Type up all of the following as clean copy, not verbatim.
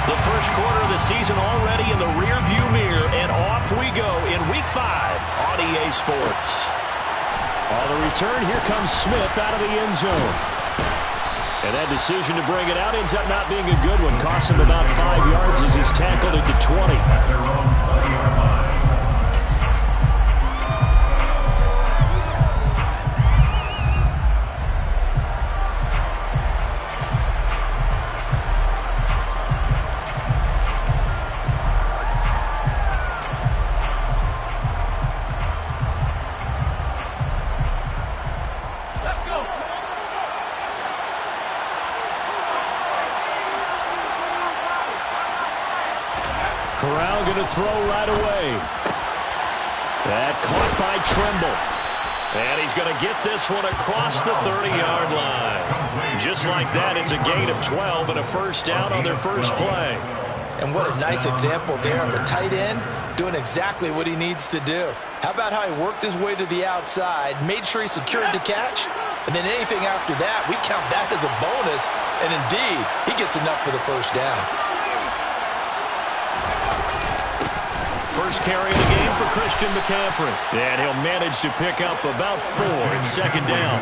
The first quarter of the season already in the rearview mirror, and off we go in Week 5 on EA Sports. On the return, here comes Smith out of the end zone. And that decision to bring it out ends up not being a good one. Costs him about 5 yards as he's tackled at the 20. Corral going to throw right away. That caught by Trimble. And he's going to get this one across the 30-yard line. Just like that, it's a gain of 12 and a first down on their first play. And what a nice example there of a tight end doing exactly what he needs to do. How about how he worked his way to the outside, made sure he secured the catch, and then anything after that, we count that as a bonus. And indeed, he gets enough for the first down. First carry of the game for Christian McCaffrey. And he'll manage to pick up about 4 at second down.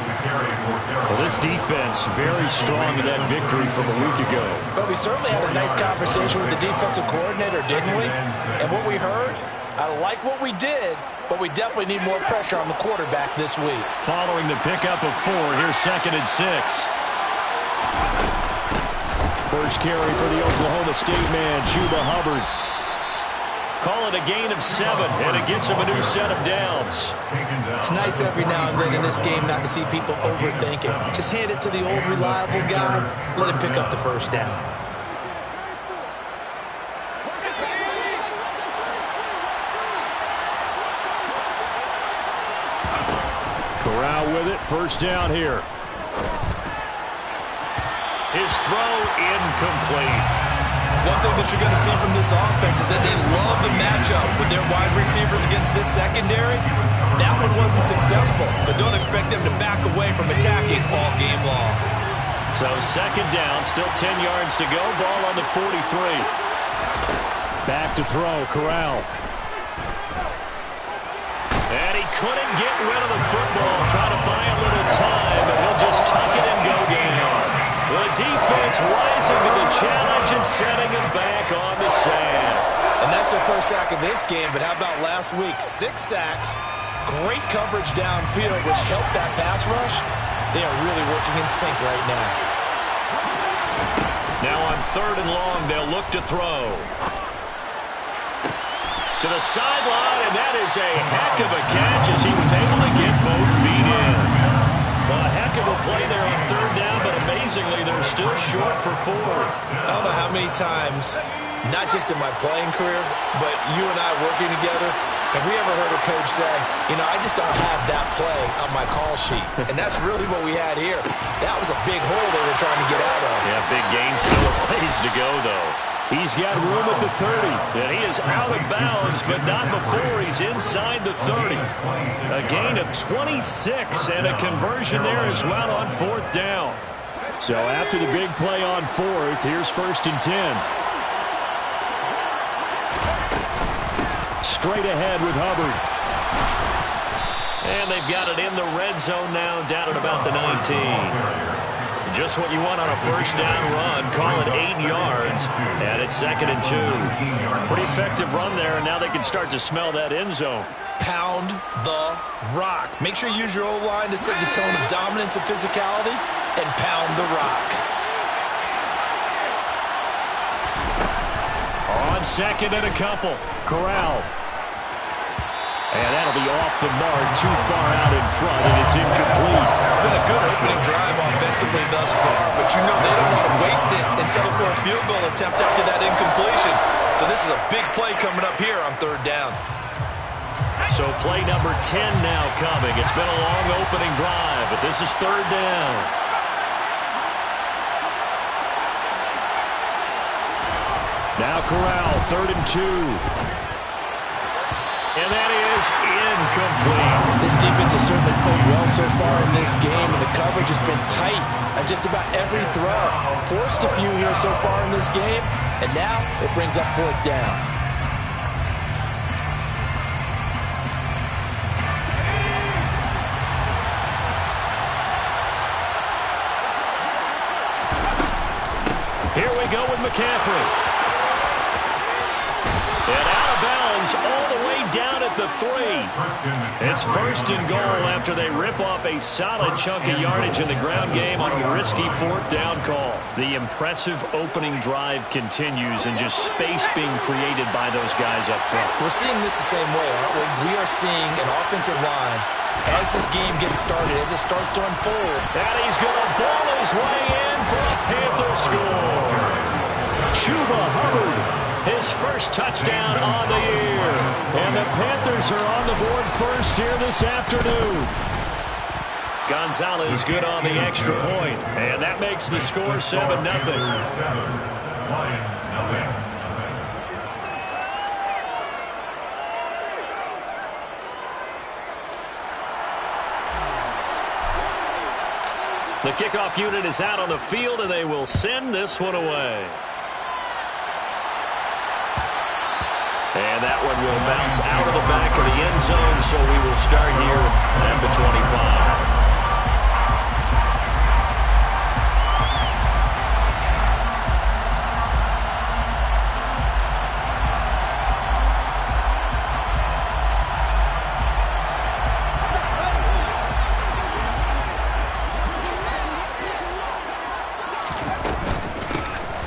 Well, this defense very strong in that victory from a week ago. But we certainly had a nice conversation with the defensive coordinator, didn't we? And what we heard, I like what we did, but we definitely need more pressure on the quarterback this week. Following the pickup of 4, here's second and 6. First carry for the Oklahoma State man, Chuba Hubbard. Call it a gain of 7, and it gets him a new set of downs. It's nice every now and then in this game not to see people overthink it. Just hand it to the old reliable guy, let him pick up the first down. Corral with it, first down here. His throw incomplete. One thing that you're going to see from this offense is that they love the matchup with their wide receivers against this secondary. That one wasn't successful, but don't expect them to back away from attacking all game long. So second down, still 10 yards to go. Ball on the 43. Back to throw, Corral. And he couldn't get rid of the football. Trying to buy a little time, but he'll just tuck it and go down. The defense rising to the challenge and setting him back on the sand. And that's their first sack of this game, but how about last week? 6 sacks, great coverage downfield, which helped that pass rush. They are really working in sync right now. Now on 3rd and long, they'll look to throw. To the sideline, and that is a heck of a catch as he was able to get both feet in. A heck of a play there on 3rd down, but amazingly, they're still short for 4th. I don't know how many times, not just in my playing career, but you and I working together, have we ever heard a coach say, you know, I just don't have that play on my call sheet. And that's really what we had here. That was a big hole they were trying to get out of. Yeah, big gain, still a ways to go, though. He's got room at the 30, and he is out of bounds, but not before he's inside the 30. A gain of 26 and a conversion there as well on 4th down. So after the big play on 4th, here's 1st and 10. Straight ahead with Hubbard. And they've got it in the red zone now, down at about the 19. Just what you want on a first down run. Call it 8 yards. And it's 2nd and 2. Pretty effective run there, and now they can start to smell that end zone. Pound the rock. Make sure you use your O-line to set the tone of dominance and physicality, and pound the rock. On 2nd and a couple. Corral. And that'll be off the mark, too far out in front, and it's incomplete. It's been a good opening drive offensively thus far, but you know they don't want to waste it and settle for a field goal attempt after that incompletion. So this is a big play coming up here on 3rd down. So play number 10 now coming. It's been a long opening drive, but this is 3rd down. Now Corral, 3rd and 2. And that is incomplete. This defense has certainly played well so far in this game, and the coverage has been tight on just about every throw. Forced a few here so far in this game, and now it brings up fourth down. Here we go with McCaffrey. And out of bounds all the way down at the 3. It's first and goal after they rip off a solid chunk of yardage in the ground game on a risky fourth down call. The impressive opening drive continues and just space being created by those guys up front. We're seeing this the same way, aren't we? We are seeing an offensive line as this game gets started, as it starts to unfold. And he's going to ball his way in for a Panther score. Chuba Hubbard. His first touchdown on the year. And the Panthers are on the board first here this afternoon. Gonzalez good on the extra point. And that makes the score 7-0. Lions, nothing. The kickoff unit is out on the field, and they will send this one away. And that one will bounce out of the back of the end zone, so we will start here at the 25.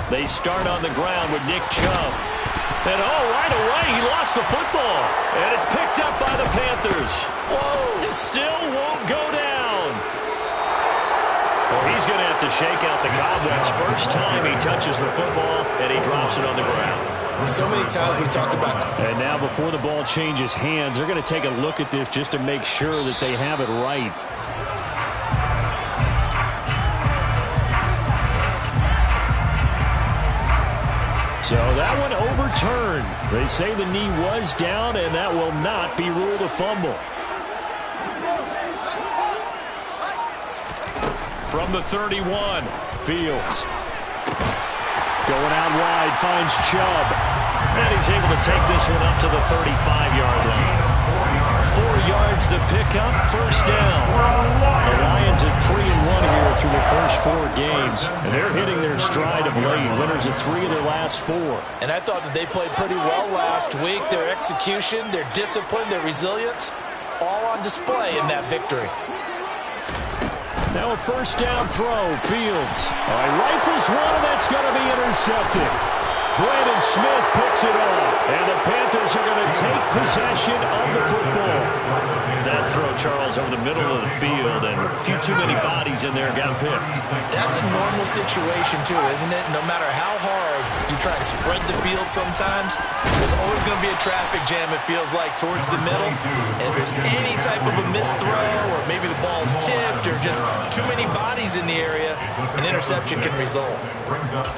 They start on the ground with Nick Chubb. And right away, he lost the football. And it's picked up by the Panthers. Whoa, it still won't go down. Well, he's going to have to shake out the cobwebs first time he touches the football, and he drops it on the ground. So many times we talked about... And now before the ball changes hands, they're going to take a look at this just to make sure that they have it right. So that one overturned. They say the knee was down, and that will not be ruled a fumble. From the 31, Fields. Going out wide, finds Chubb. And he's able to take this one up to the 35-yard line. 4 yards the pickup, first down. The Lions at 3-1 here through the first 4 games. And they're hitting their stride of late. Winners of 3 of their last 4. And I thought that they played pretty well last week. Their execution, their discipline, their resilience, all on display in that victory. Now a first down throw, Fields. Rifles one, and that's going to be intercepted. Brandon Smith picks it off, and the Panthers are going to take possession of the football. That throw, Charles, over the middle of the field, and a few too many bodies in there got picked. That's a normal situation, too, isn't it? No matter how hard you try and spread the field sometimes, there's always going to be a traffic jam, it feels like, towards the middle. And if there's any type of a missed throw, or maybe the ball's tipped, or just too many bodies in the area, an interception can result.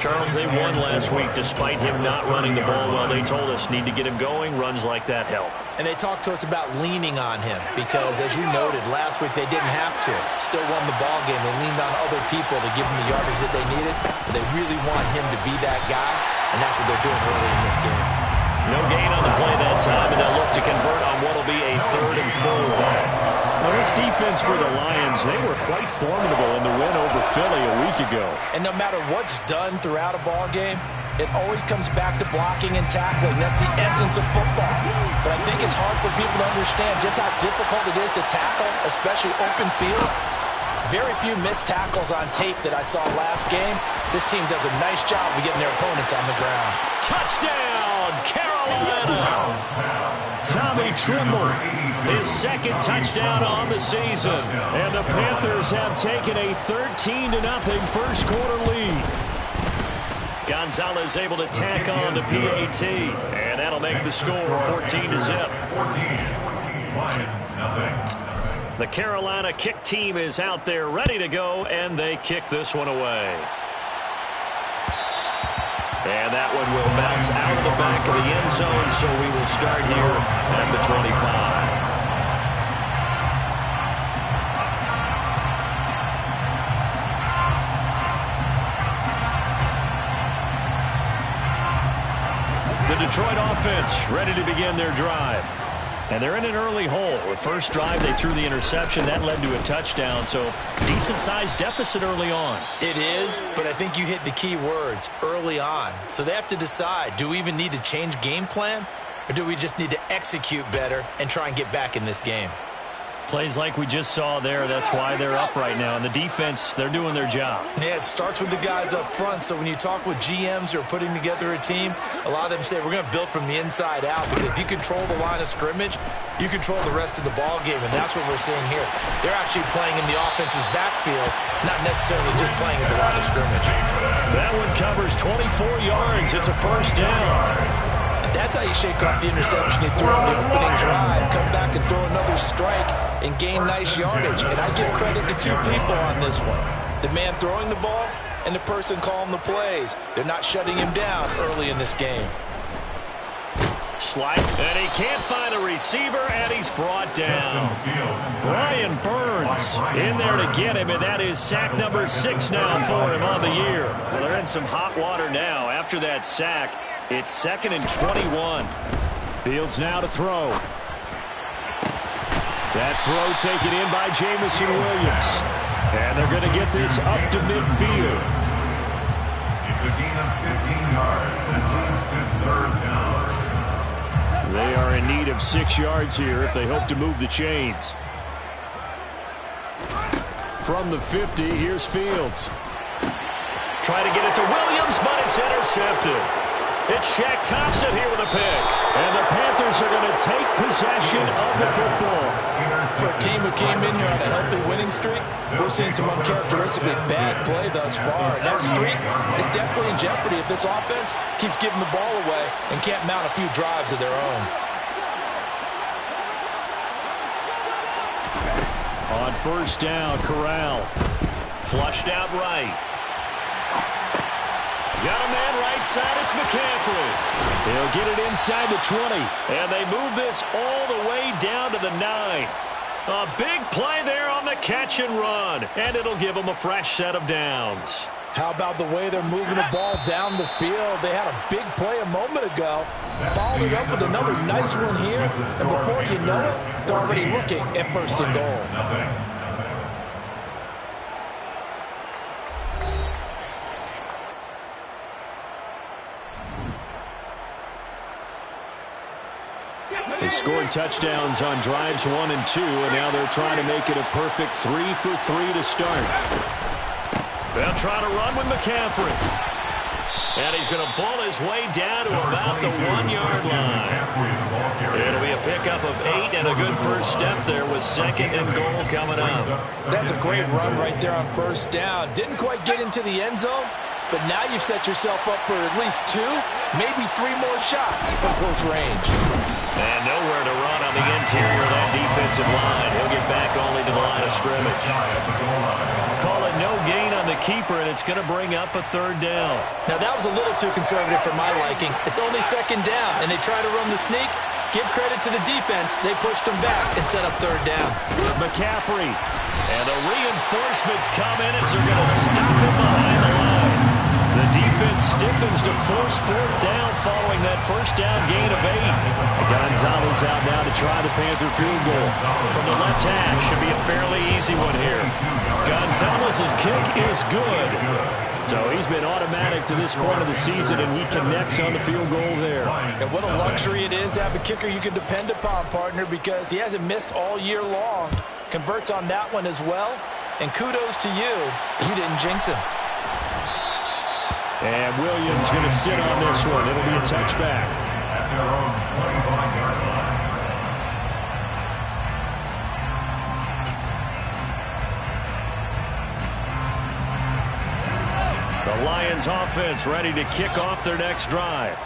Charles, they won last week despite him not running the ball well. They told us need to get him going. Runs like that help. And they talked to us about leaning on him because, as you noted, last week they didn't have to. Still won the ball game. They leaned on other people to give them the yardage that they needed. But they really want him to be that guy, and that's what they're doing early in this game. No gain on the play that time, and they'll look to convert on what will be a 3rd and 4. Well, this defense for the Lions, they were quite formidable in the win over Philly a week ago. And no matter what's done throughout a ball game, it always comes back to blocking and tackling. That's the essence of football. But I think it's hard for people to understand just how difficult it is to tackle, especially open field. Very few missed tackles on tape that I saw last game. This team does a nice job of getting their opponents on the ground. Touchdown, Carolina! Tommy Trimble, his 2nd touchdown on the season. And the Panthers have taken a 13-0 first quarter lead. Gonzalez able to tack on the PAT, and that'll make the score 14-0. 14. Lions, nothing. The Carolina kick team is out there ready to go, and they kick this one away. And that one will bounce out of the back of the end zone, so we will start here at the 25. The Detroit offense ready to begin their drive. And they're in an early hole. The first drive, they threw the interception. That led to a touchdown, so decent-sized deficit early on. It is, but I think you hit the key words, early on. So they have to decide, do we even need to change game plan, or do we just need to execute better and try and get back in this game? Plays like we just saw there, that's why they're up right now. And the defense, they're doing their job. Yeah, it starts with the guys up front. So when you talk with GMs who are putting together a team, a lot of them say we're going to build from the inside out, because if you control the line of scrimmage, you control the rest of the ball game, and that's what we're seeing here. They're actually playing in the offense's backfield, not necessarily just playing at the line of scrimmage. That one covers 24 yards. It's a first down. That's how you shake off the interception you threw on the opening drive. Come back and throw another strike and gain nice yardage. And I give credit to two people on this one. The man throwing the ball and the person calling the plays. They're not shutting him down early in this game. Slide, and he can't find a receiver, and he's brought down. Brian Burns in there to get him, and that is sack number 6 now for him on the year. Well, they're in some hot water now after that sack. It's 2nd and 21. Fields now to throw. That throw taken in by Jamison Williams. And they're going to get this up to midfield. It's a gain of 15 yards and leads to 3rd down. They are in need of 6 yards here if they hope to move the chains. From the 50, here's Fields. Trying to get it to Williams, but it's intercepted. It's Shaq Thompson here with a pick. And the Panthers are going to take possession of the football. For a team who came in here on a healthy winning streak, we're seeing some uncharacteristically bad play thus far. And that streak is definitely in jeopardy if this offense keeps giving the ball away and can't mount a few drives of their own. On first down, Corral. Flushed out right. Got a man right side, it's McCaffrey. He'll get it inside the 20. And they move this all the way down to the 9. A big play there on the catch and run. And it'll give them a fresh set of downs. How about the way they're moving the ball down the field? They had a big play a moment ago. Followed it up with another nice one here. And before you know it, they're already looking at 1st and goal. They scored touchdowns on drives 1 and 2, and now they're trying to make it a perfect 3 for 3 to start. They'll try to run with McCaffrey. And he's going to ball his way down to about the 1-yard line. It'll be a pickup of 8 and a good first step there with 2nd and goal coming up. That's a great run right there on first down. Didn't quite get into the end zone, but now you've set yourself up for at least 2, maybe 3 more shots from close range. And nowhere to run on the interior of that defensive line. He'll get back only to the line of scrimmage. Call it no gain on the keeper, and it's going to bring up a 3rd down. Now, that was a little too conservative for my liking. It's only 2nd down, and they try to run the sneak. Give credit to the defense. They pushed them back and set up 3rd down. McCaffrey. And the reinforcements come in as they're going to stop him behind the line. The defense stiffens to force 4th down following that first down gain of 8. Gonzalez out now to try the Panther field goal. From the left hash, should be a fairly easy one here. Gonzalez's kick is good. So he's been automatic to this point of the season, and he connects on the field goal there. And what a luxury it is to have a kicker you can depend upon, partner, because he hasn't missed all year long. Converts on that one as well. And kudos to you. You didn't jinx him. And Williams going to sit on this one. It'll be a touchback. At their own 25-yard line. The Lions offense ready to kick off their next drive.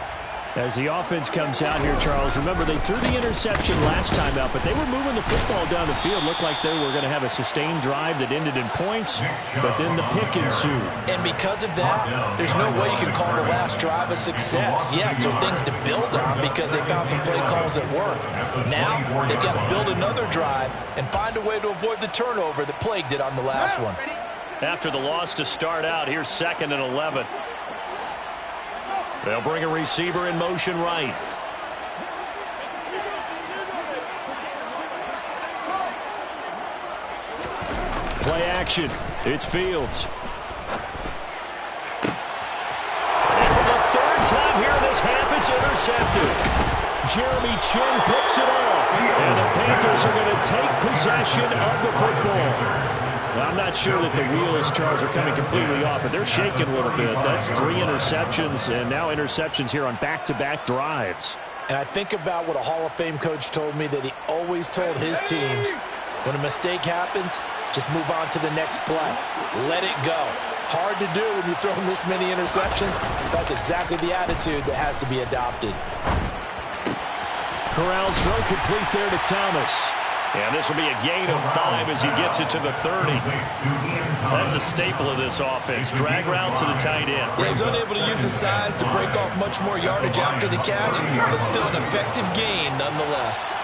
As the offense comes out here, Charles, remember they threw the interception last time out, but they were moving the football down the field. Looked like they were going to have a sustained drive that ended in points, but then the pick ensued. And because of that, there's no way you can call the last drive a success. Yes, there are things to build on because they found some play calls that work. Now, they've got to build another drive and find a way to avoid the turnover that plagued it on the last one. After the loss to start out, here's 2nd and 11. They'll bring a receiver in motion right. Play action. It's Fields. And for the 3rd time here in this half, it's intercepted. Jeremy Chin picks it off. And the Panthers are going to take possession of the football. Well, I'm not sure that the wheels, Charles, are coming completely off, but they're shaking a little bit. That's 3 interceptions, and now interceptions here on back-to-back drives. And I think about what a Hall of Fame coach told me that he always told his teams, when a mistake happens, just move on to the next play. Let it go. Hard to do when you've thrown this many interceptions. That's exactly the attitude that has to be adopted. Corral's throw complete there to Thomas. And this will be a gain of 5 as he gets it to the 30. That's a staple of this offense. Drag route to the tight end. Yeah, he's unable to use his size to break off much more yardage after the catch, but still an effective gain nonetheless.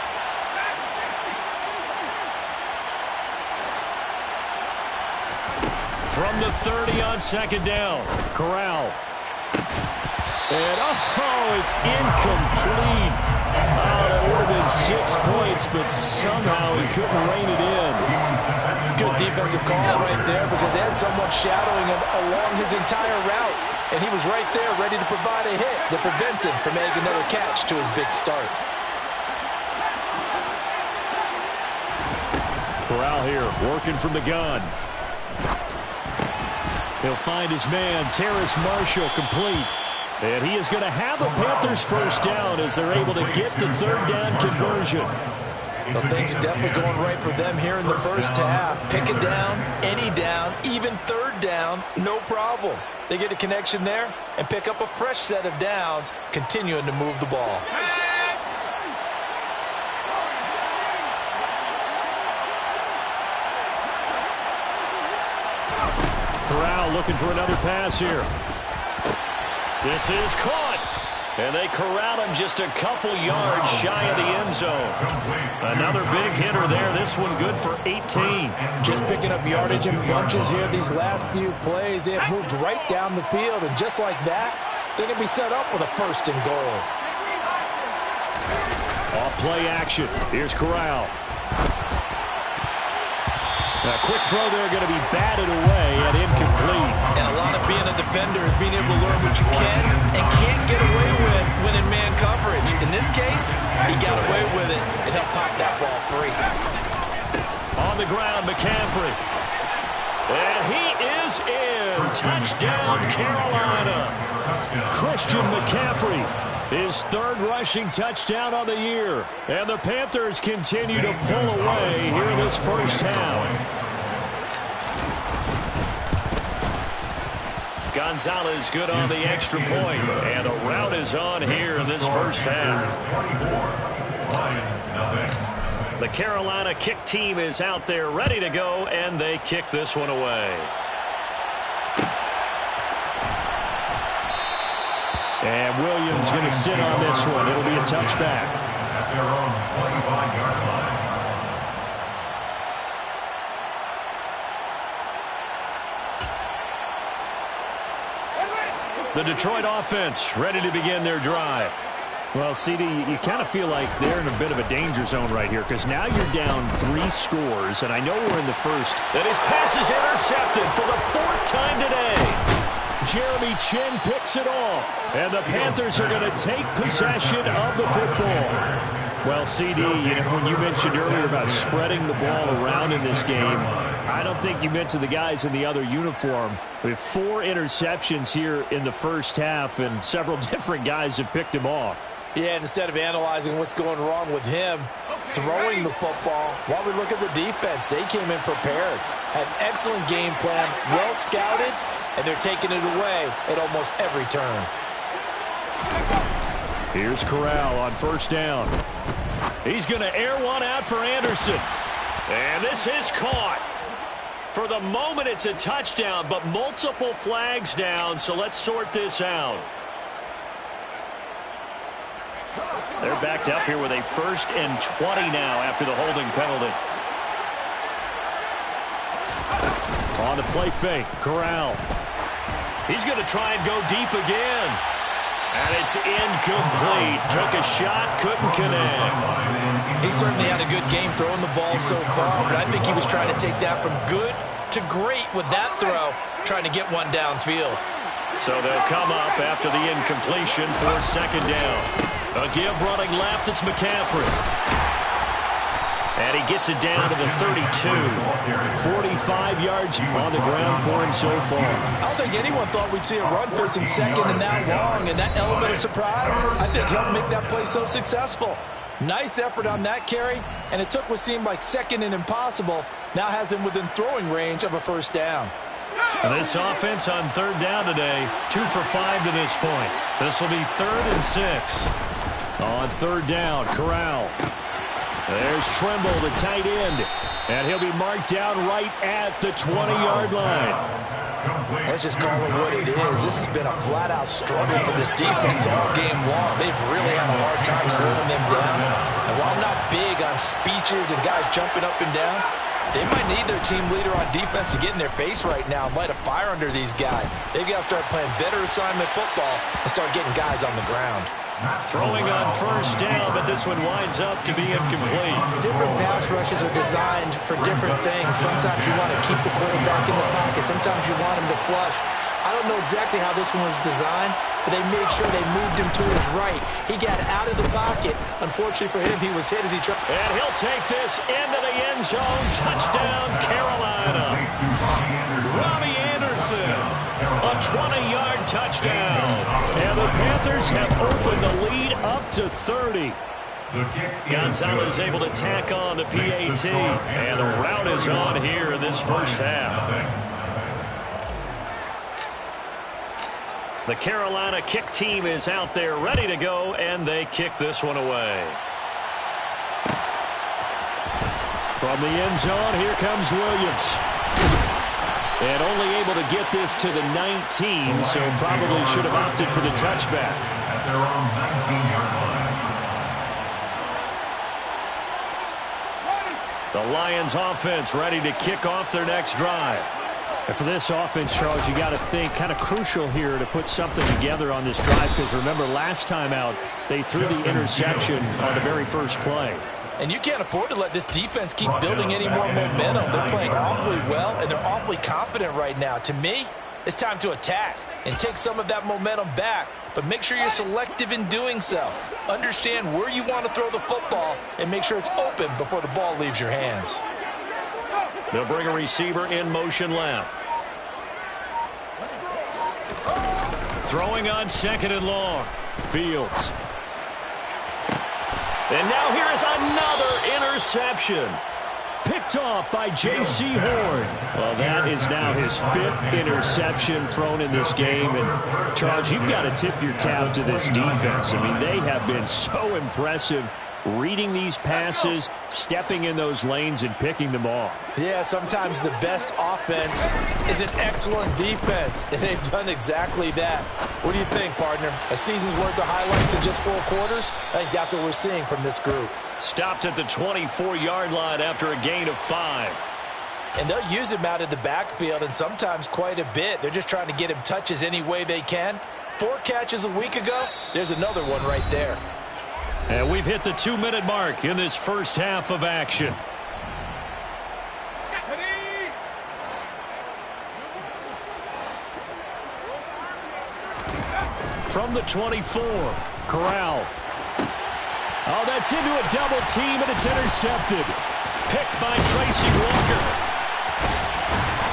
From the 30 on 2nd down, Corral. And, oh, it's incomplete. Oh, that would have been 6 points, but somehow he couldn't rein it in. Good defensive call right there because they had someone shadowing him along his entire route, and he was right there ready to provide a hit that prevents him from making another catch to his big start. Corral here, working from the gun. He'll find his man, Terrace Marshall, complete. And he is going to have a Panthers 1st down as they're able to get the 3rd down conversion. Well, things are definitely going right for them here in the first half. Pick it down, any down, even 3rd down, no problem. They get a connection there and pick up a fresh set of downs, continuing to move the ball. Corral looking for another pass here. This is caught. And they corral him just a couple yards shy of the end zone. Another big hitter there. This one good for 18. Just picking up yardage in bunches here. These last few plays, they have moved right down the field. And just like that, they're going to be set up with a 1st and goal. Off play action. Here's Corral. A quick throw there going to be batted away and incomplete. And a lot of being a defender is being able to learn what you can and can't get away with when in man coverage. In this case, he got away with it and helped pop that ball free. On the ground, McCaffrey. And he is in. Touchdown, Carolina. Christian McCaffrey. His 3rd rushing touchdown on the year. And the Panthers continue to pull away here in this first half. Gonzalez good on the extra point. And the rout is on here in this first half. The Carolina kick team is out there ready to go, and they kick this one away. And Williams going to sit on this one. It'll be a touchback. At their own 25-yard line. The Detroit offense ready to begin their drive. Well, CD, you kind of feel like they're in a bit of a danger zone right here because now you're down 3 scores, and I know we're in the first. And his pass is intercepted for the 4th time today. Jeremy Chin picks it off, and the Panthers are going to take possession of the football. Well, CD, when you mentioned earlier about spreading the ball around in this game, I don't think you mentioned the guys in the other uniform. We have 4 interceptions here in the first half, and several different guys have picked him off. Yeah, and instead of analyzing what's going wrong with him throwing the football, while we look at the defense, they came in prepared, had an excellent game plan, well scouted, and they're taking it away at almost every turn. Here's Corral on first down. He's going to air one out for Anderson. And this is caught. For the moment, it's a touchdown, but multiple flags down, so let's sort this out. They're backed up here with a 1st and 20 now after the holding penalty. On the play fake, Corral. He's going to try and go deep again. And it's incomplete. Took a shot, couldn't connect. He certainly had a good game throwing the ball so far, but I think he was trying to take that from good to great with that throw, trying to get one downfield. So they'll come up after the incompletion for 2nd down. A give running left, it's McCaffrey. And he gets it down to the 32. 45 yards on the ground for him so far. I don't think anyone thought we'd see a run first and second and that long, and that element of surprise, I think helped make that play so successful. Nice effort on that carry, and it took what seemed like second and impossible, now has him within throwing range of a 1st down. And this offense on 3rd down today, 2 for 5 to this point. This will be 3rd and 6. On 3rd down, Corral. There's Trimble, the tight end. And he'll be marked down right at the 20-yard line. Let's just call it what it is. This has been a flat-out struggle for this defense all game long. They've really had a hard time slowing them down. And while I'm not big on speeches and guys jumping up and down, they might need their team leader on defense to get in their face right now and light a fire under these guys. They've got to start playing better assignment football and start getting guys on the ground. Throwing on 1st down, but this one winds up to be incomplete. Different pass rushes are designed for different things. Sometimes you want to keep the quarterback in the pocket. Sometimes you want him to flush. I don't know exactly how this one was designed, but they made sure they moved him to his right. He got out of the pocket. Unfortunately for him, he was hit as he tried. And he'll take this into the end zone. Touchdown, Carolina. Robbie Anderson, a 20-yard touchdown. And the Panthers have opened the lead up to 30. Gonzalez able to tack on the PAT. And the route is on here in this 1st half. The Carolina kick team is out there ready to go, and they kick this one away. From the end zone, here comes Williams. And only able to get this to the 19, so probably should have opted for the touchback. At their own 19-yard line. The Lions offense ready to kick off their next drive. And for this offense, Charles, you got to think kind of crucial here to put something together on this drive, because remember last time out they threw the interception on the very first play. And you can't afford to let this defense keep building any more momentum. They're playing awfully well, and they're awfully confident right now. To me, it's time to attack and take some of that momentum back, but make sure you're selective in doing so. Understand where you want to throw the football and make sure it's open before the ball leaves your hands. They'll bring a receiver in motion left. Throwing on 2nd and long. Fields. And now here is another interception. Picked off by J.C. Horn. Well, that is now his 5th interception thrown in this game. And, Charles, you've got to tip your cap to this defense. I mean, they have been so impressive reading these passes, stepping in those lanes, and picking them off. Yeah, sometimes the best offense is an excellent defense, and they've done exactly that. What do you think, partner? A season's worth of highlights in just 4 quarters? I think that's what we're seeing from this group. Stopped at the 24-yard line after a gain of 5. And they'll use him out of the backfield, and sometimes quite a bit. They're just trying to get him touches any way they can. 4 catches a week ago, there's another one right there. And we've hit the 2-minute mark in this first half of action. From the 24, Corral. Oh, that's into a double team, and it's intercepted. Picked by Tracy Walker.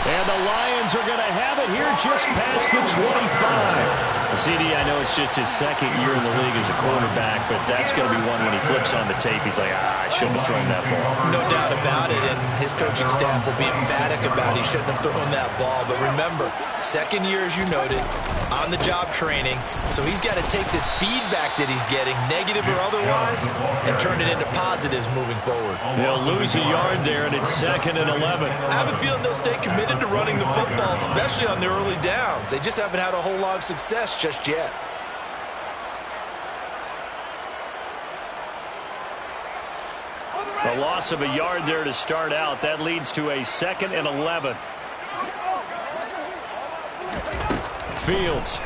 And the Lions are going to have it here just past the 25. CD, I know it's just his second year in the league as a quarterback, but that's going to be one when he flips on the tape, he's like, I shouldn't have thrown that ball. No doubt about it, and his coaching staff will be emphatic about he shouldn't have thrown that ball. But remember, second year, as you noted, on-the-job training, so he's got to take this feedback that he's getting, negative or otherwise, and turn it into positives moving forward. They'll lose a yard there, and it's 2nd and 11. I have a feeling they'll stay committed to running the football, especially on their early downs. They just haven't had a whole lot of success just yet. A loss of a yard there to start out. That leads to a 2nd and 11. Fields.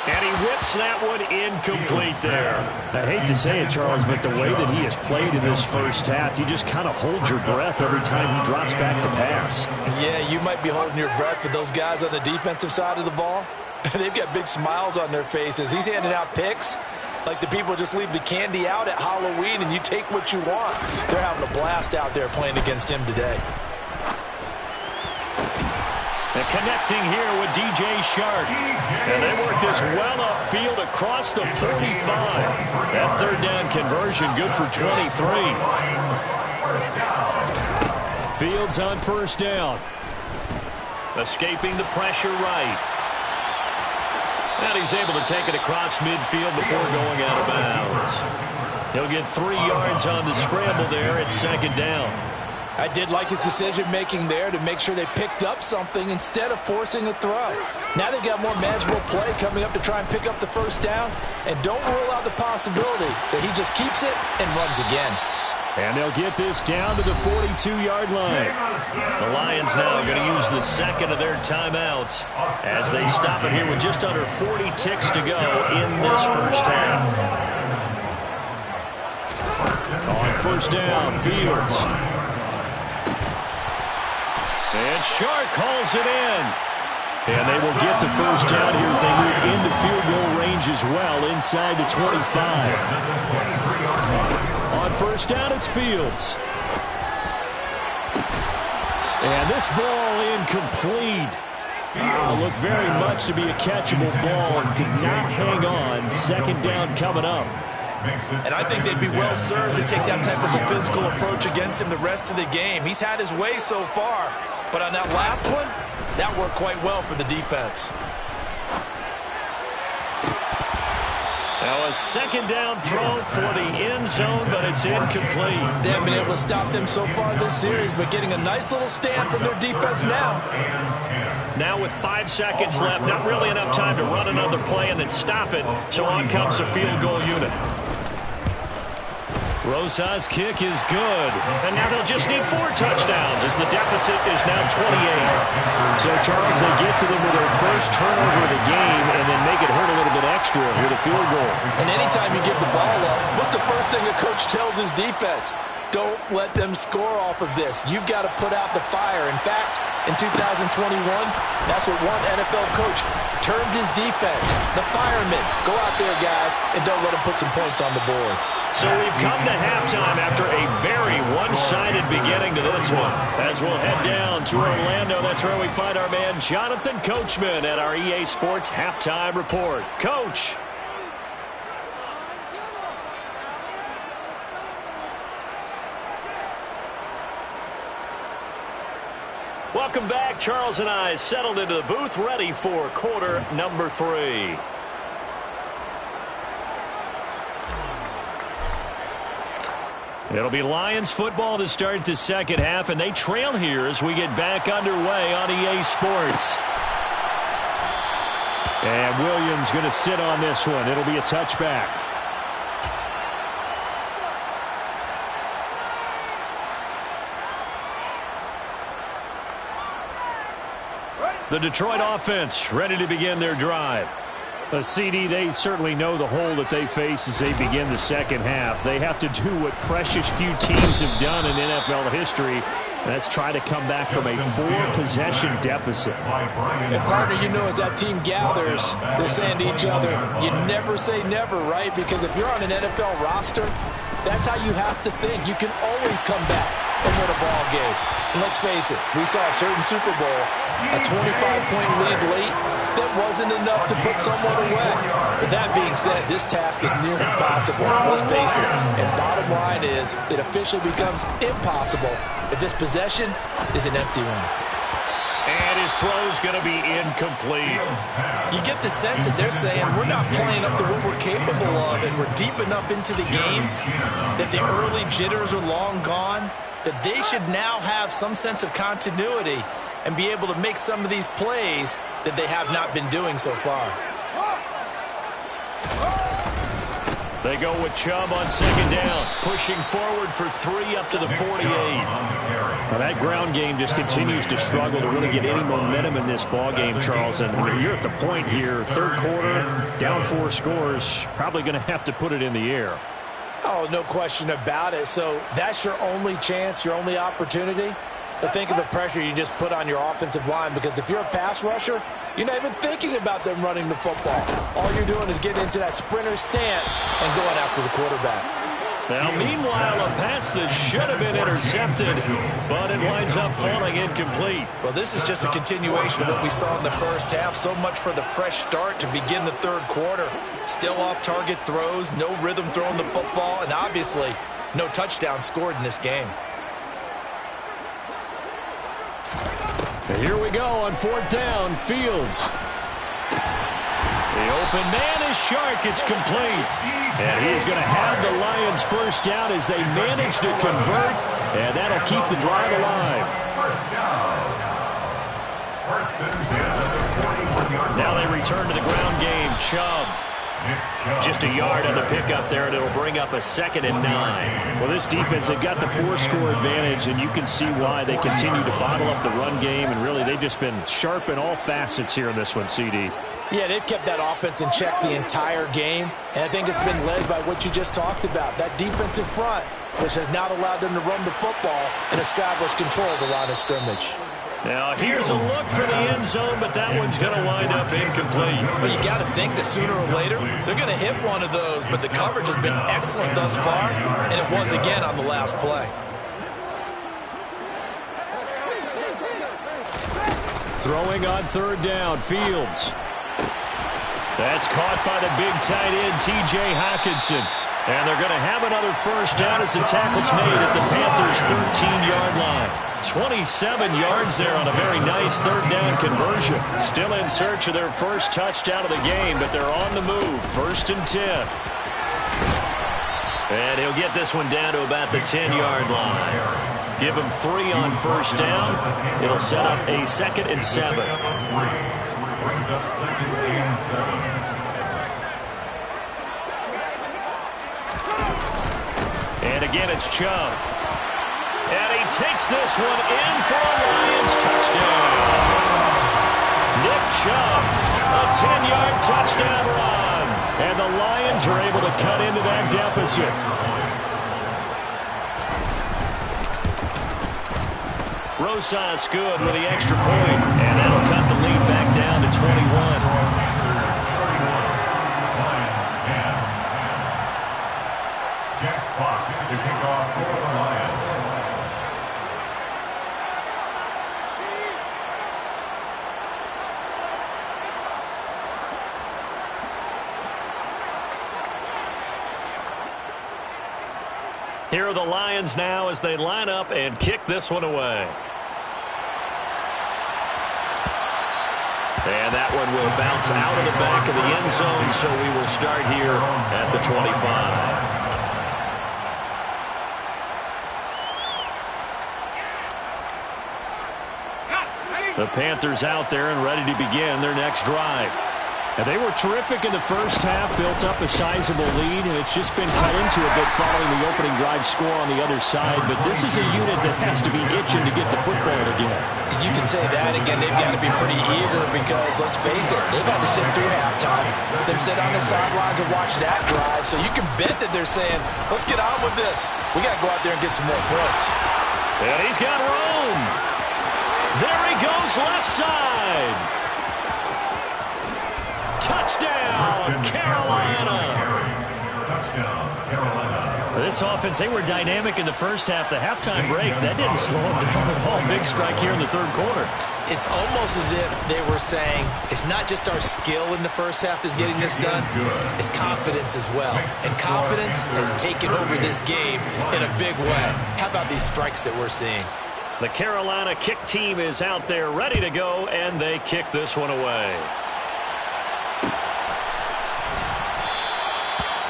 And he whips that one incomplete there. I hate to say it, Charles, but the way that he has played in this first half, you just kind of hold your breath every time he drops back to pass. Yeah, you might be holding your breath, but those guys on the defensive side of the ball, they've got big smiles on their faces. He's handing out picks like the people just leave the candy out at Halloween and you take what you want. They're having a blast out there playing against him today. And connecting here with DJ Shark. And they work this well upfield across the 45. That third down conversion good for 23. Fields on first down. Escaping the pressure right. And he's able to take it across midfield before going out of bounds. He'll get 3 yards on the scramble there at 2nd down. I did like his decision-making there to make sure they picked up something instead of forcing a throw. Now they've got more manageable play coming up to try and pick up the first down. And don't rule out the possibility that he just keeps it and runs again. And they'll get this down to the 42-yard line. The Lions now going to use the 2nd of their timeouts as they stop it here with just under 40 ticks to go in this first half. On first down, Fields. And Shark calls it in. And they will get the first down here as they move into field goal range as well inside the 25. On first down, it's Fields. And this ball incomplete. Looked very much to be a catchable ball and could not hang on. 2nd down coming up. And I think they'd be well served to take that type of a physical approach against him the rest of the game. He's had his way so far, but on that last one, that worked quite well for the defense. Now a 2nd down throw for the end zone, but it's incomplete. They haven't been able to stop them so far this series, but getting a nice little stand from their defense now. Now with 5 seconds left, not really enough time to run another play and then stop it, so on comes the field goal unit. Rosa's kick is good. And now they'll just need 4 touchdowns as the deficit is now 28. So, Charles, they get to them with their first turnover of the game and then make it hurt a little bit extra with a field goal. And anytime you give the ball up, what's the first thing a coach tells his defense? Don't let them score off of this. You've got to put out the fire. In fact, in 2021, that's what one NFL coach termed his defense. The firemen. Go out there, guys, and don't let them put some points on the board. So we've come to halftime after a very one-sided beginning to this one. As we'll head down to Orlando, that's where we find our man Jonathan Coachman at our EA Sports Halftime Report. Coach. Welcome back. Charles and I settled into the booth, ready for quarter number 3. It'll be Lions football to start the second half, and they trail here as we get back underway on EA Sports. And Williams going to sit on this one. It'll be a touchback. The Detroit offense ready to begin their drive. A CD, they certainly know the hole that they face as they begin the second half. They have to do what precious few teams have done in NFL history. That's try to come back from a 4-possession deficit. And partner, you know, as that team gathers, they're saying to each other, you never say never, right? Because if you're on an NFL roster, that's how you have to think. You can always come back. and win a ball game. And let's face it, we saw a certain Super Bowl, a 25-point lead late, that wasn't enough to put someone away. But that being said, this task is near impossible. Let's face it. And bottom line is, it officially becomes impossible if this possession is an empty one. And his throw's going to be incomplete. You get the sense that they're saying we're not playing up to what we're capable of, and we're deep enough into the game that the early jitters are long gone, that they should now have some sense of continuity and be able to make some of these plays that they have not been doing so far. They go with Chubb on second down, pushing forward for 3 up to the 48. Now that ground game just continues to struggle to really get any momentum in this ball game, Charles. And you're at the point here, third quarter, down 4 scores, probably going to have to put it in the air. Oh, no question about it. So that's your only chance, your only opportunity. But think of the pressure you just put on your offensive line, because if you're a pass rusher, you're not even thinking about them running the football. All you're doing is getting into that sprinter stance and going after the quarterback. Now, meanwhile, a pass that should have been intercepted, but it winds up falling incomplete. Well, this is just a continuation of what we saw in the first half. So much for the fresh start to begin the third quarter. Still off-target throws, no rhythm throwing the football, and obviously no touchdown scored in this game. And here we go on fourth down, Fields. The open man is Shark. It's complete. And he is going to have the Lions first down as they manage to convert. And that'll keep the drive alive. Now they return to the ground game. Chubb. Just a yard on the pickup there, and it'll bring up a 2nd and 9. Well, this defense, they've got the 4-score advantage, and you can see why they continue to bottle up the run game. And really, they've just been sharp in all facets here in this one, CD. Yeah, they've kept that offense in check the entire game, and I think it's been led by what you just talked about, that defensive front, which has not allowed them to run the football and establish control of the line of scrimmage. Now, here's a look for the end zone, but that one's going to wind up incomplete. Well, you got to think that sooner or later, they're going to hit one of those, but the coverage has been excellent thus far, and it was again on the last play. Throwing on third down, Fields. That's caught by the big tight end, T.J. Hockenson. And they're going to have another first down as the tackle's made at the Panthers' 13-yard line. 27 yards there on a very nice third down conversion. Still in search of their first touchdown of the game, but they're on the move. 1st and 10. And he'll get this one down to about the 10-yard line. Give him 3 on first down. It'll set up a 2nd and 7. Brings up 2nd and 7. And again, it's Chubb. And he takes this one in for a Lions touchdown. Nick Chubb, a 10-yard touchdown run. And the Lions are able to cut into that deficit. Rosas good with the extra point. And that'll cut the lead back down to 21. Jack Fox to kick off for the Lions. Here are the Lions now as they line up and kick this one away. And that one will bounce out of the back of the end zone, so we will start here at the 25. The Panthers out there and ready to begin their next drive. And they were terrific in the first half, built up a sizable lead, and it's just been cut into a bit following the opening drive score on the other side. But this is a unit that has to be itching to get the football again. You can say that. Again, they've got to be pretty eager because, let's face it, they've had to sit through halftime, then sit on the sidelines and watch that drive. So you can bet that they're saying, let's get on with this. We got to go out there and get some more points. And he's got room. There he goes, left side. Touchdown, Carolina. Touchdown, Carolina. This offense, they were dynamic in the first half. The halftime break, that didn't slow them down at all. Big strike here in the third quarter. It's almost as if they were saying, it's not just our skill in the first half that's getting this done, it's confidence as well. And confidence has taken over this game in a big way. How about these strikes that we're seeing? The Carolina kick team is out there ready to go, and they kick this one away.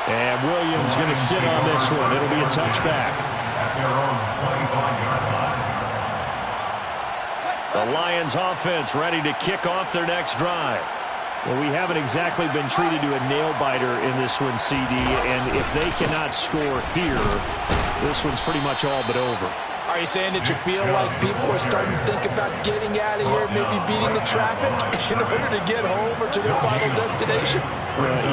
And Williams going to sit on this one. It'll be a touchback. At their own 25-yard line. The Lions offense ready to kick off their next drive. Well, we haven't exactly been treated to a nail-biter in this one, CD, and if they cannot score here, this one's pretty much all but over. Are you saying that you feel like people are starting to think about getting out of here, maybe beating the traffic in order to get home or to their final destination?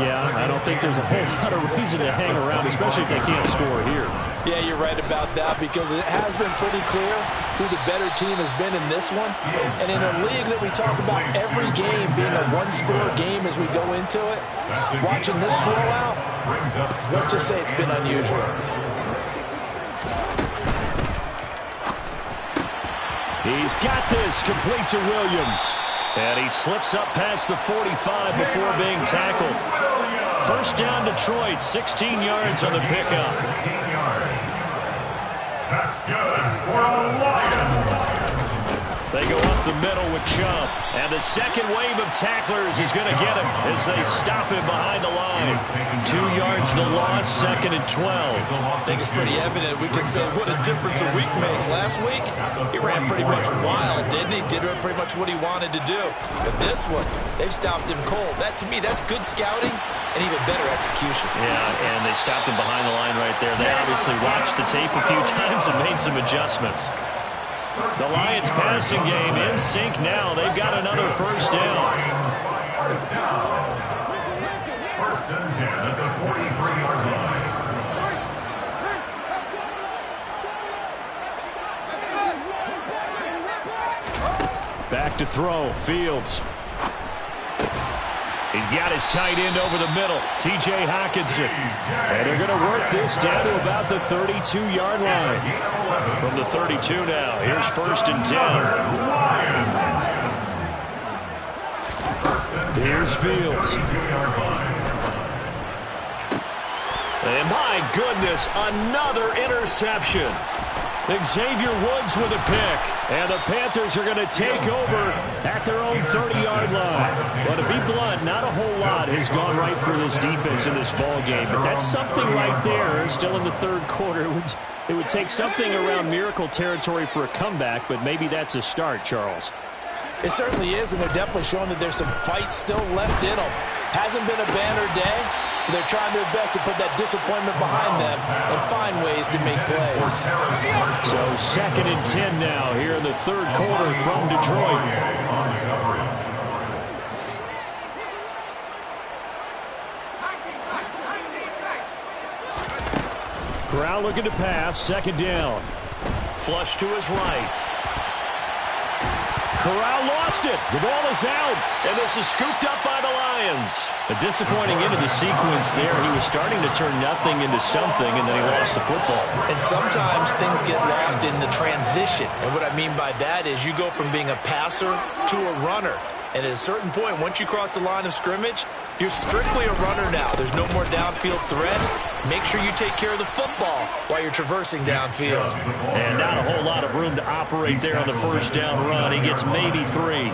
Yeah, I don't think there's a whole lot of reason to hang around, especially if they can't score here. Yeah, you're right about that, because it has been pretty clear who the better team has been in this one. And in a league that we talk about every game being a one-score game as we go into it, watching this blowout, let's just say it's been unusual. He's got this, complete to Williams. And he slips up past the 45 before being tackled. First down, Detroit, 16 yards on the pickup. 16 yards. That's good for the Lions. They go up the middle with Chubb. And the second wave of tacklers is going to get him as they stop him behind the line. 2 yards the loss, second and 12. I think it's pretty evident. We can say what a difference a week makes. Last week, he ran pretty much wild, didn't he? Did pretty much what he wanted to do. But this one, they stopped him cold. That, to me, that's good scouting and even better execution. Yeah, and they stopped him behind the line right there. They obviously watched the tape a few times and made some adjustments. The Lions passing game in sync now. They've got another first down. First down. First and 10 at the 43-yard line. Back to throw. Fields. He's got his tight end over the middle, T.J. Hockenson. And they're going to work this down to about the 32-yard line. From the 32 now, here's first and 10. Here's Fields. And my goodness, another interception. Xavier Woods with a pick. And the Panthers are going to take over at their own 30-yard line. But to be blunt, not a whole lot has gone right for this defense in this ball game. But that's something right there. Still in the third quarter. It would take something around miracle territory for a comeback, but maybe that's a start, Charles. It certainly is, and they're definitely showing that there's some fight still left in them. Hasn't been a banner day. They're trying their best to put that disappointment behind them and find ways to make plays. So second and 10 now here in the third quarter from Detroit. Corral looking to pass, second down. Flush to his right. Corral lost it. The ball is out, and this is scooped up by the Lions. A disappointing end of the sequence there. He was starting to turn nothing into something, and then he lost the football. And sometimes things get lost in the transition. And what I mean by that is you go from being a passer to a runner. And at a certain point, once you cross the line of scrimmage, you're strictly a runner now. There's no more downfield threat. Make sure you take care of the football while you're traversing downfield. And not a whole lot of room to operate there on the first down run. He gets maybe 3.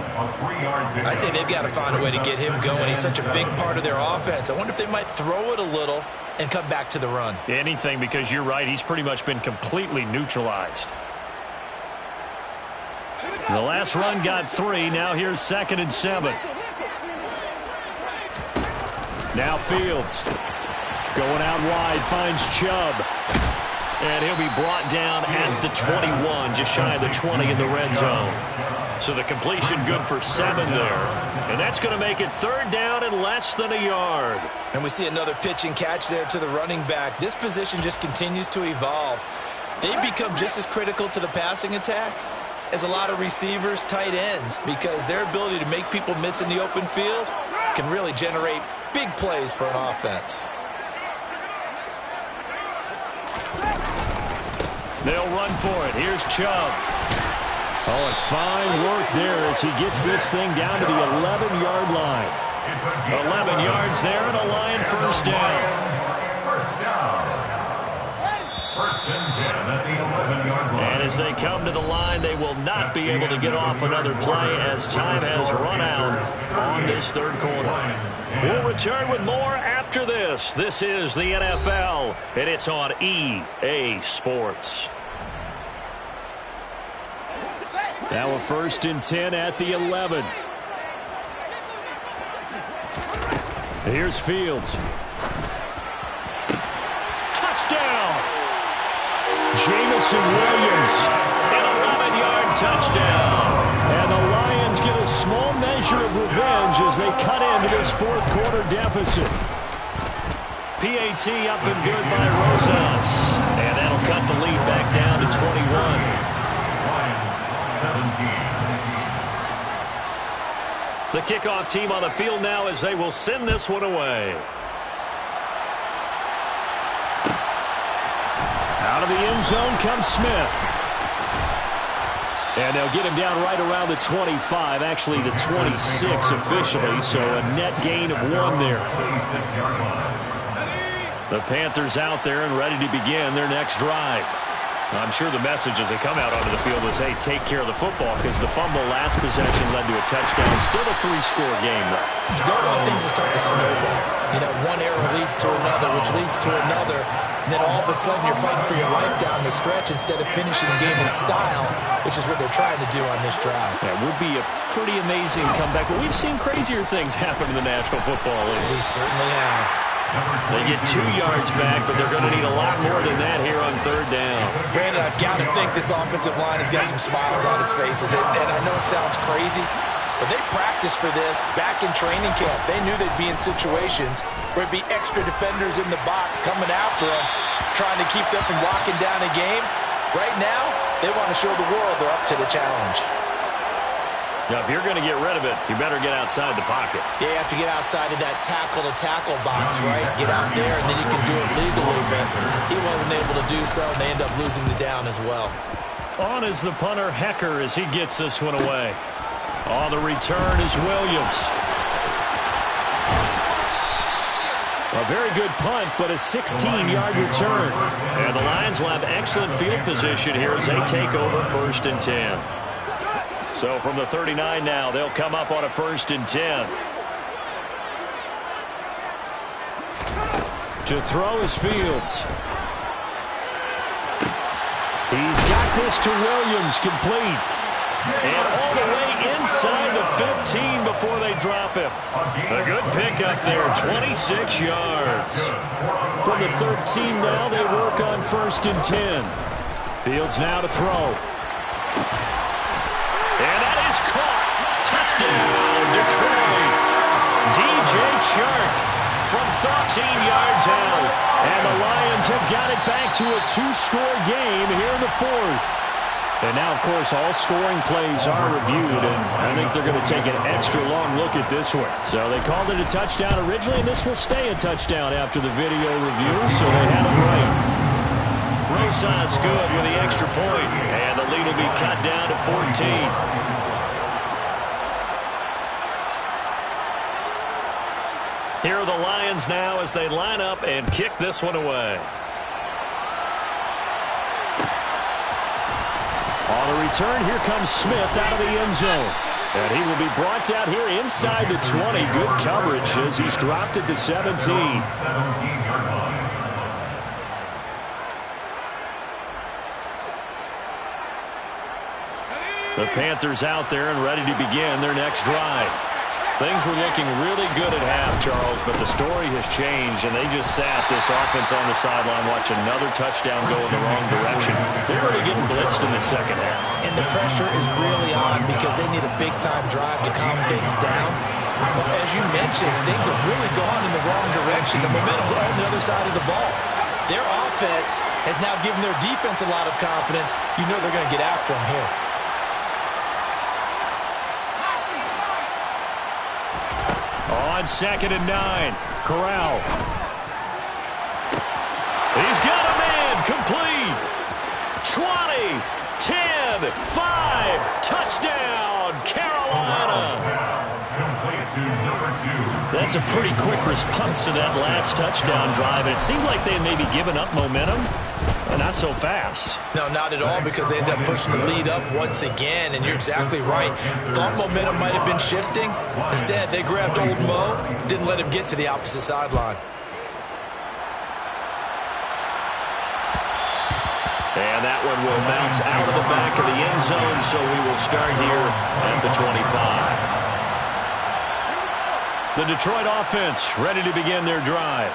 I'd say they've got to find a way to get him going. He's such a big part of their offense. I wonder if they might throw it a little and come back to the run. Anything, because you're right. He's pretty much been completely neutralized. The last run got 3. Now here's second and 7. Now Fields. Going out wide, finds Chubb. And he'll be brought down at the 21, just shy of the 20 in the red zone. So the completion good for 7 there. And that's going to make it third down and less than a yard. And we see another pitch and catch there to the running back. This position just continues to evolve. They become just as critical to the passing attack as a lot of receivers, tight ends, because their ability to make people miss in the open field can really generate big plays for an offense. They'll run for it. Here's Chubb. Oh, and fine work there as he gets this thing down to the 11-yard line. 11 yards there and a Lion first down. First and 10 at the 11-yard line. And as they come to the line, they will not be able to get off another play as time has run out on this third quarter. We'll return with more after this. This is the NFL, and it's on EA Sports. Now a first and 10 at the 11. Here's Fields. Touchdown! Jamison Williams, an 11-yard touchdown. And the Lions get a small measure of revenge as they cut into this fourth quarter deficit. PAT up and good by Rosas. And that'll cut the lead back down to 21. The kickoff team on the field now as they will send this one away. Out of the end zone comes Smith. And they'll get him down right around the 25, actually the 26 officially, so a net gain of 1 there. The Panthers out there and ready to begin their next drive. I'm sure the message as they come out onto the field is, hey, take care of the football, because the fumble last possession led to a touchdown. Still a 3-score game, though. You don't want things to start to snowball. You know, one error leads to another, which leads to another. And then all of a sudden you're fighting for your life down the stretch instead of finishing the game in style, which is what they're trying to do on this drive. That would be a pretty amazing comeback. But we've seen crazier things happen in the National Football League. We certainly have. They get 2 yards back, but they're going to need a lot more than that here on third down. Brandon, I've got to think this offensive line has got some smiles on its faces. And I know it sounds crazy, but they practiced for this back in training camp. They knew they'd be in situations where it'd be extra defenders in the box coming after them, trying to keep them from locking down a game. Right now, they want to show the world they're up to the challenge. Now, if you're going to get rid of it, you better get outside the pocket. Yeah, you have to get outside of that tackle-to-tackle box, right? Get out there, and then you can do it legally, but he wasn't able to do so, and they end up losing the down as well. On is the punter, Hecker, as he gets this one away. On the return is Williams. A very good punt, but a 16-yard return. And the Lions will have excellent field position here as they take over first and 10. So from the 39 now, they'll come up on a first and 10. To throw is Fields. He's got this to Williams, complete. And all the way inside the 15 before they drop him. A good pickup there, 26 yards. From the 13 now, they work on first and 10. Fields now to throw. And that is caught. Touchdown, Detroit. DJ Chark from 13 yards out. And the Lions have got it back to a 2-score game here in the fourth. And now, of course, all scoring plays are reviewed, and I think they're going to take an extra long look at this one. So they called it a touchdown originally, and this will stay a touchdown after the video review, so they had it right. Rosas good with the extra point, and the lead will be cut down to 14. Here are the Lions now as they line up and kick this one away. On the return, here comes Smith out of the end zone. And he will be brought down here inside the 20. Good coverage as he's dropped at the 17. The Panthers out there and ready to begin their next drive. Things were looking really good at half, Charles, but the story has changed, and they just sat this offense on the sideline, watch another touchdown go in the wrong direction. They're really getting blitzed in the second half. And the pressure is really on because they need a big-time drive to calm things down. But as you mentioned, things have really gone in the wrong direction. The momentum's on the other side of the ball. Their offense has now given their defense a lot of confidence. You know they're going to get after them here. On 2nd and 9, Corral. He's got a man, complete. 12 5. Touchdown, Carolina. That's a pretty quick response to that last touchdown drive. And it seemed like they had maybe given up momentum. Not so fast. No, not at all, because they ended up pushing the lead up once again, and you're exactly right. Thought momentum might have been shifting. Instead, they grabbed old Mo, didn't let him get to the opposite sideline. And that one will bounce out of the back of the end zone, so we will start here at the 25. The Detroit offense ready to begin their drive.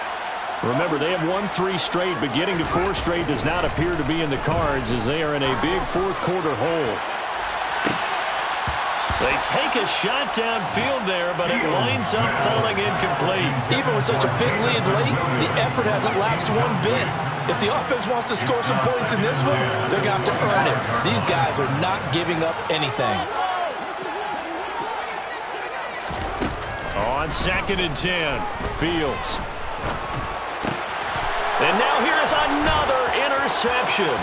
Remember, they have won 3 straight, but getting to 4 straight does not appear to be in the cards as they are in a big fourth-quarter hole. They take a shot downfield there, but it winds up falling incomplete. Even with such a big lead late, the effort hasn't lapsed one bit. If the offense wants to score some points in this one, they're going to have to earn it. These guys are not giving up anything. On 2nd and 10, Fields. And now here's another interception.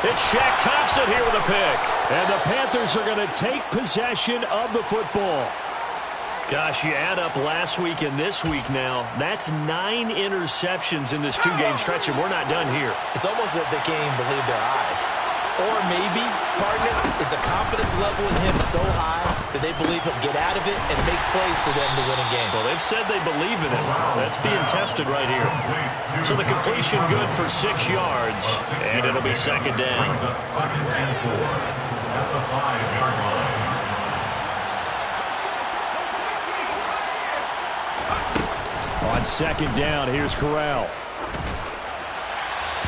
It's Shaq Thompson here with a pick. And the Panthers are going to take possession of the football. Gosh, you add up last week and this week now. That's 9 interceptions in this 2-game stretch, and we're not done here. It's almost as if they can't even believe their eyes. Or maybe, partner, is the confidence level in him so high that they believe he'll get out of it and make plays for them to win a game. Well, they've said they believe in it. That's being tested right here. So the completion good for 6 yards, and it'll be 2nd down. Second and 4 at the 5-yard line. On 2nd down, here's Corral.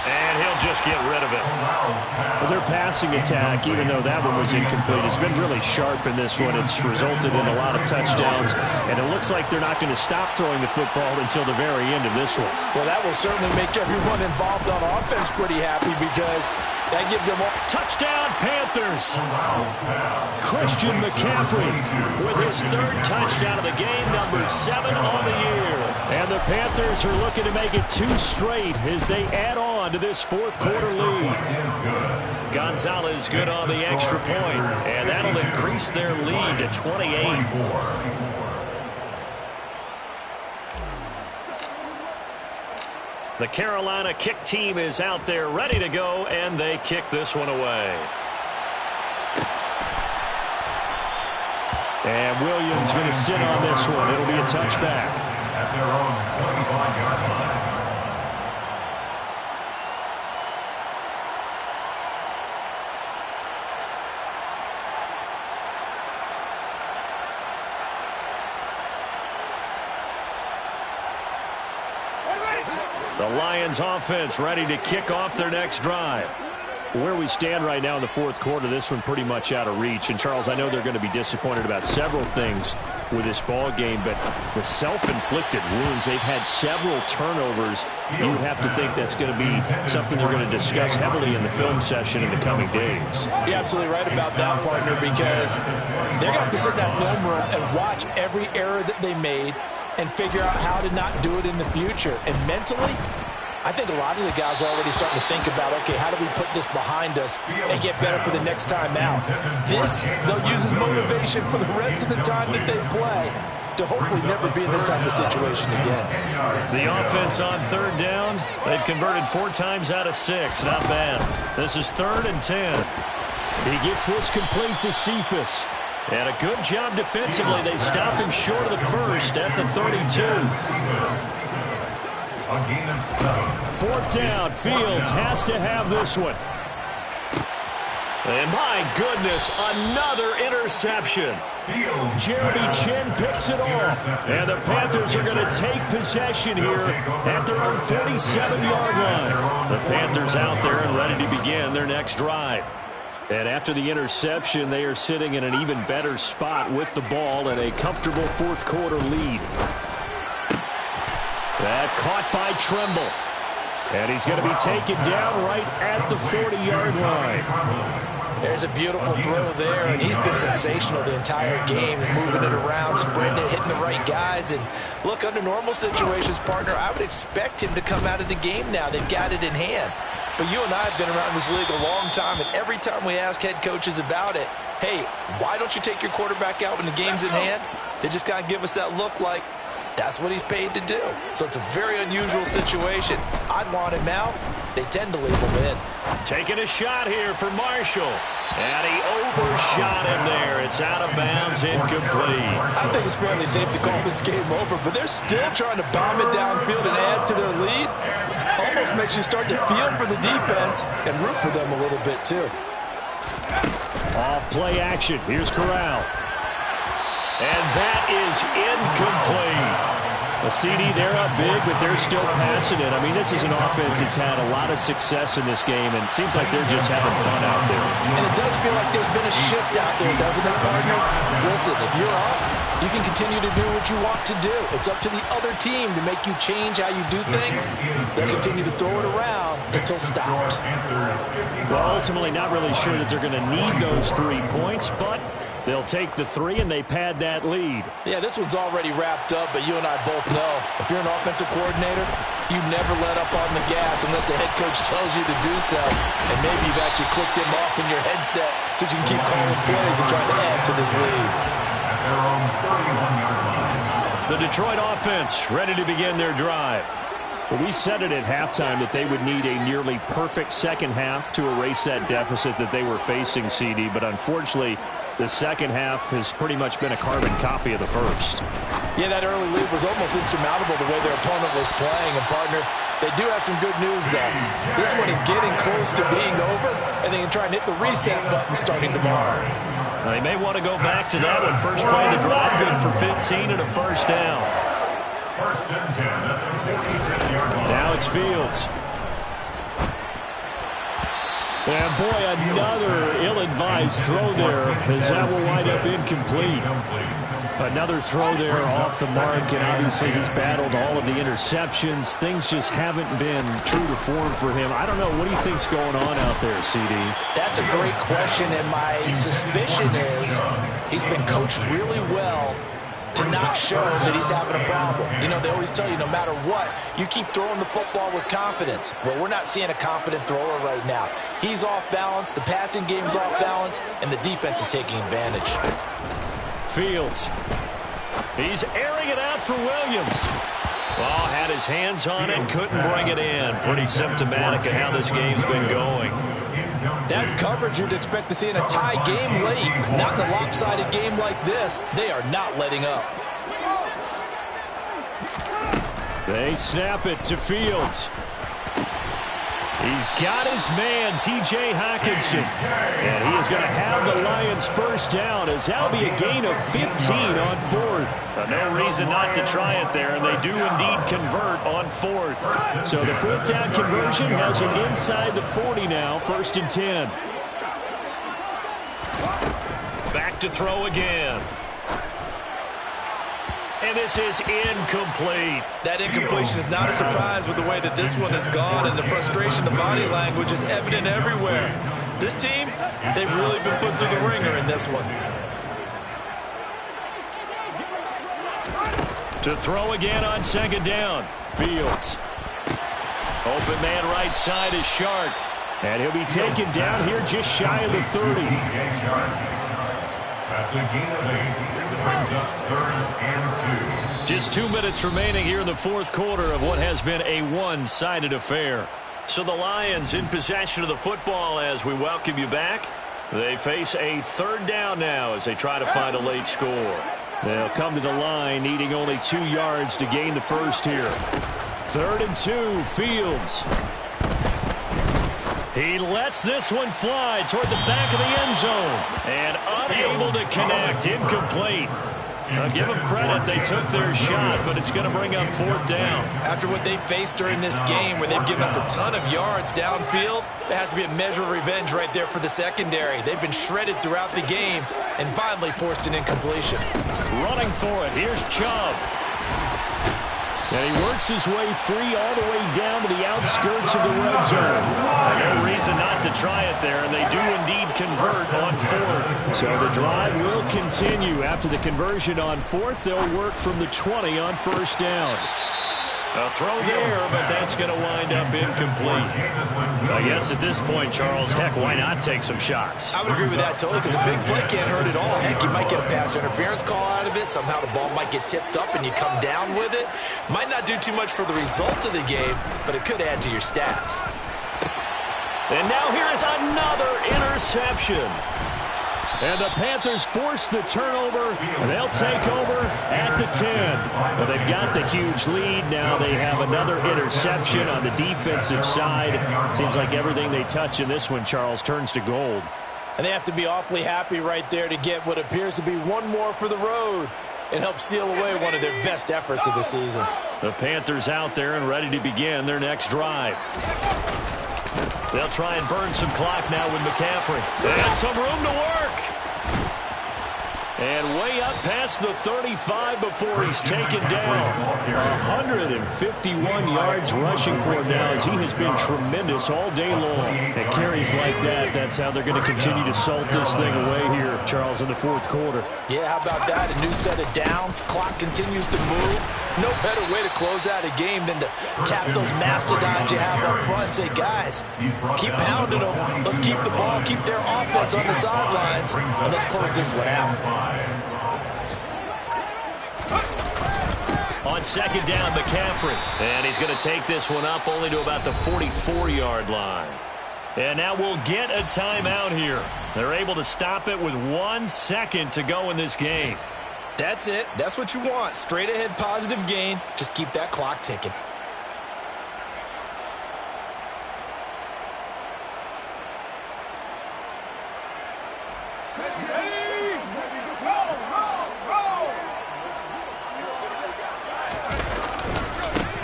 And he'll just get rid of it. But their passing attack, even though that one was incomplete, has been really sharp in this one. It's resulted in a lot of touchdowns, and it looks like they're not going to stop throwing the football until the very end of this one. Well, that will certainly make everyone involved on offense pretty happy, because that gives them all. Touchdown, Panthers! Christian McCaffrey with his 3rd touchdown of the game, number 7 on the year. And the Panthers are looking to make it 2 straight as they add on to this 4th-quarter lead. Gonzalez good on the extra point, and that'll increase their lead to 28. The Carolina kick team is out there ready to go, and they kick this one away. And Williams going to sit on this one. It'll be a touchback. At their own 25-yard line. The Lions offense ready to kick off their next drive. Where we stand right now in the 4th quarter, this one pretty much out of reach. And, Charles, I know they're going to be disappointed about several things with this ball game, but the self-inflicted wounds, they've had several turnovers. You would have to think that's going to be something they're going to discuss heavily in the film session in the coming days. You're absolutely right about that, partner, because they're going to have to sit in that film room and watch every error that they made and figure out how to not do it in the future. And mentally, I think a lot of the guys are already starting to think about, okay, how do we put this behind us and get better for the next time out? This, they'll use as motivation for the rest of the time that they play to hopefully never be in this type of situation again. The offense on 3rd down, they've converted 4 times out of 6. Not bad. This is 3rd and 10. He gets this complete to Cephas. And a good job defensively. They stop him short of the first at the 32. A gain of 7. 4th down. Fields has to have this one. And my goodness, another interception. Jeremy Chin picks it off. And the Panthers are going to take possession here at their own 47-yard line. The Panthers out there and ready to begin their next drive. And after the interception, they are sitting in an even better spot with the ball and a comfortable 4th-quarter lead. That caught by Tremble. And he's going to be taken down right at the 40-yard line. There's a beautiful throw there, and he's been sensational the entire game, moving it around, sprinting it, hitting the right guys. And look, under normal situations, partner, I would expect him to come out of the game now. They've got it in hand. But you and I have been around this league a long time, and every time we ask head coaches about it, hey, why don't you take your quarterback out when the game's in hand? They just kind of give us that look like, that's what he's paid to do. So it's a very unusual situation. I'd want him out. They tend to leave him in. Taking a shot here for Marshall. And he overshot him there. It's out of bounds, incomplete. I think it's fairly safe to call this game over, but they're still trying to bomb it downfield and add to their lead. Almost makes you start to feel for the defense and root for them a little bit, too. Off play action. Here's Corral. And that is incomplete. A CD, they're up big, but they're still passing it. I mean, this is an offense that's had a lot of success in this game, and it seems like they're just having fun out there. And it does feel like there's been a shift out there, doesn't it, partner? Listen, if you're up, you can continue to do what you want to do. It's up to the other team to make you change how you do things. They'll continue to throw it around until stopped. Well, ultimately, not really sure that they're going to need those 3 points, but they'll take the 3 and they pad that lead. Yeah, this one's already wrapped up, but you and I both know if you're an offensive coordinator, you never let up on the gas unless the head coach tells you to do so. And maybe you've actually clicked him off in your headset so you can keep calling plays and trying to add to this lead. The Detroit offense ready to begin their drive. Well, we said it at halftime that they would need a nearly perfect second half to erase that deficit that they were facing, CD, but unfortunately, the second half has pretty much been a carbon copy of the first. Yeah, that early lead was almost insurmountable the way their opponent was playing. And, partner, they do have some good news, though. This one is getting close to being over, and they can try and hit the reset button starting tomorrow. Now, they may want to go back to that one. First play of the drive, good for 15 and a first down. First and 10 at the 56-yard line. Now it's Fields. And boy, another ill-advised throw there, as that will wind up incomplete. Another throw there off the mark, and obviously he's battled all of the interceptions. Things just haven't been true to form for him. I don't know. What do you think's going on out there, CD? That's a great question, and my suspicion is he's been coached really well to not show that he's having a problem. You know, they always tell you no matter what, you keep throwing the football with confidence. Well, we're not seeing a confident thrower right now. He's off balance, the passing game's off balance, and the defense is taking advantage. Fields. He's airing it out for Williams. Well, had his hands on it, couldn't bring it in. Pretty symptomatic of how this game's been going. That's coverage you'd expect to see in a tie game late. Not in a lopsided game like this. They are not letting up. They snap it to Fields. He's got his man, T.J. Hockenson. And he is going to have the Lions first down, as that'll be a gain of 15 on fourth. No reason not to try it there, and they do indeed convert on fourth. So the fourth down conversion has him inside the 40 now, first and 10. Back to throw again. And this is incomplete. That incompletion is not a surprise with the way that this one has gone, and the frustration, the body language is evident everywhere. This team, they've really been put through the ringer in this one. To throw again on second down. Fields. Open man right side is Shark. And he'll be taken down here just shy of the 30. That's a gain of 8. Brings up 3rd and 2. Just 2 minutes remaining here in the fourth quarter of what has been a one-sided affair. So the Lions in possession of the football as we welcome you back. They face a third down now as they try to find a late score. They'll come to the line needing only 2 yards to gain the first here. 3rd and 2, Fields. He lets this one fly toward the back of the end zone. And unable to connect. Incomplete. I'll give them credit. They took their shot, but it's going to bring up 4th down. After what they faced during this game where they've given up a ton of yards downfield, there has to be a measure of revenge right there for the secondary. They've been shredded throughout the game and finally forced an incompletion. Running for it. Here's Chubb. And he works his way free all the way down to the outskirts of the red zone. No reason not to try it there, and they do indeed convert on 4th. So the drive will continue. After the conversion on 4th, they'll work from the 20 on 1st down. A throw there, but that's going to wind up incomplete. I guess at this point, Charles, heck, why not take some shots? I would agree with that totally, because a big play can't hurt at all. Heck, you might get a pass interference call out of it. Somehow the ball might get tipped up and you come down with it. Might not do too much for the result of the game, but it could add to your stats. And now here is another interception. And the Panthers force the turnover, and they'll take over at the 10. Well, they've got the huge lead. Now they have another interception on the defensive side. Seems like everything they touch in this one, Charles, turns to gold. And they have to be awfully happy right there to get what appears to be one more for the road. It helps seal away one of their best efforts of the season. The Panthers out there and ready to begin their next drive. They'll try and burn some clock now with McCaffrey. And some room to work. And way up past the 35 before he's taken down. 151 yards rushing for him now as he has been tremendous all day long. And carries like that, that's how they're going to continue to salt this thing away here, Charles, in the fourth quarter. Yeah, how about that? A new set of downs. Clock continues to move. No better way to close out a game than to tap those mastodons you have up front and say, guys, keep pounding them. Let's keep the ball, keep their offense on the sidelines, and let's close this one out. On second down, McCaffrey. And he's going to take this one up only to about the 44-yard line. And now we'll get a timeout here. They're able to stop it with 1 second to go in this game. That's it. That's what you want. Straight ahead positive gain. Just keep that clock ticking.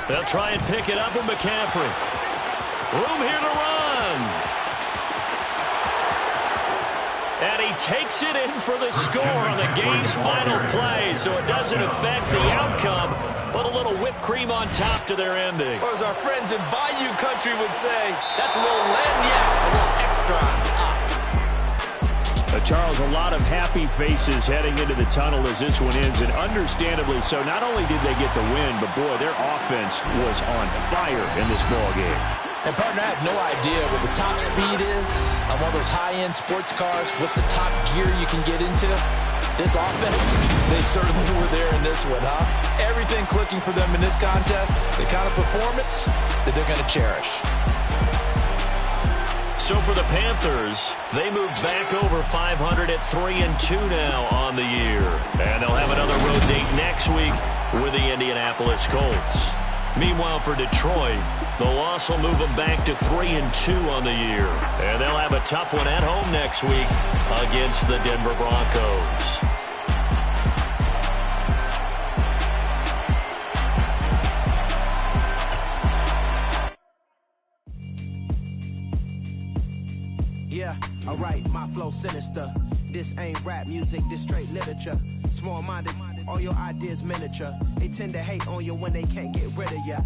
They'll try and pick it up with McCaffrey. Room here to run. And he takes it in for the score on the game's final play, so it doesn't affect the outcome, but a little whipped cream on top to their ending. Or as our friends in Bayou Country would say, that's a little lagniappe, a little extra on top. Charles, a lot of happy faces heading into the tunnel as this one ends, and understandably so. Not only did they get the win, but boy, their offense was on fire in this ball game. And partner, I have no idea what the top speed is on one of those high-end sports cars. What's the top gear you can get into? This offense, they certainly were there in this one, huh? Everything clicking for them in this contest, the kind of performance that they're going to cherish. So for the Panthers, they move back over 500 at 3-2 now on the year. And they'll have another road date next week with the Indianapolis Colts. Meanwhile, for Detroit, the loss will move them back to 3-2 on the year. And they'll have a tough one at home next week against the Denver Broncos. Yeah, alright, my flow sinister. This ain't rap music, this straight literature. Small-minded, all your ideas miniature. They tend to hate on you when they can't get rid of you.